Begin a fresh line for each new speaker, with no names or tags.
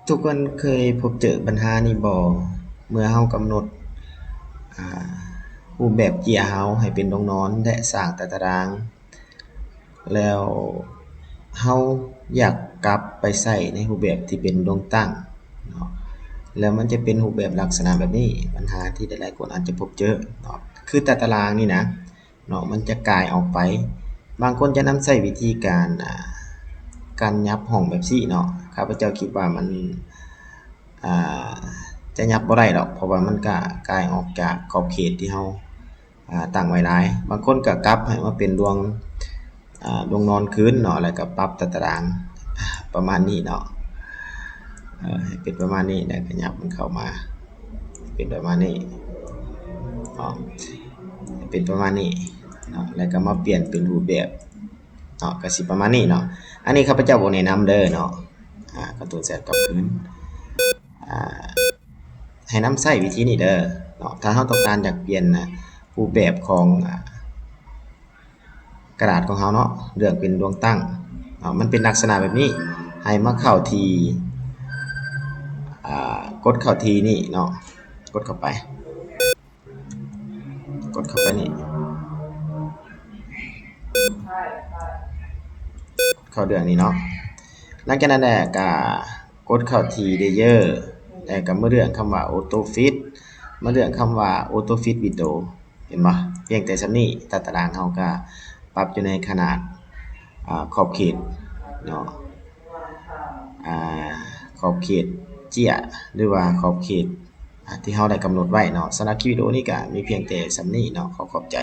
ทุกคนเคยพบเจอปัญหานี้บ่เมื่อเรากำหนดอ่ารูปแบบเกียร์เราให้เป็นดงนอนและสร้างแต่ตารางแล้วเราอยากกลับไปใช้ในรูปแบบที่เป็นดวงตั้งเนาะแล้วมันจะเป็นรูปแบบลักษณะแบบนี้ปัญหาที่หลายๆคนอาจจะพบเจอเนาะคือแต่ตารางนี่นะเนาะมันจะกลายออกไปบางคนจะนำใช้วิธีการยับห้องแบบซี้เนาะข้าพเจ้าคิดว่ามันอ่าจะยับบ่ได้ดอกเพราะว่ามันก็กลายออกจากขอบเขตที่เราตั้งไว้หลายบางคนก็กลับให้มาเป็นดวงนอนคืนเนาะแล้วก็ปรับตารางประมาณนี้เนาะให้เป็นประมาณนี้แล้วก็ยับมันเข้ามาเป็นประมาณนี้เนาะให้เป็นประมาณนี้เนาะแล้วก็มาเปลี่ยนเป็นรูปแบบเนาะก็สิประมาณนี้เนาะอันนี้ข้าพเจ้าบ่แนะนำเด้อเนาะการ์ตูนแชตกลับคืนอ่า ให้นำใช้วิธีนี้เด้อเนาะถ้าเราต้องการอยากเปลี่ยนรูปแบบของกระดาษของเราเนาะเลือกเป็นดวงตั้งเนาะมันเป็นลักษณะแบบนี้ให้มาเข้าที่กดเข้าที่นี่เนาะกดเข้าไปกดเข้าไปนี่เข้าเรื่องนี้เนาะหลังจากนั้นแหละก็กดเข้าที่ Layer แล้วก็มาเลือกคำว่า Auto Fit มาเลือกคำว่า Auto Fit Window เห็นบ่เพียงแต่ส่ำนี้ตารางเราก็ปรับอยู่ในขนาดขอบเขตเนาะอ่าขอบเขตเจี้ยหรือว่าขอบเขตที่เราได้กำหนดไว้เนาะสำหรับคลิปวิดีโอนี้ก็มีเพียงแต่ส่ำนี้เนาะขอบใจ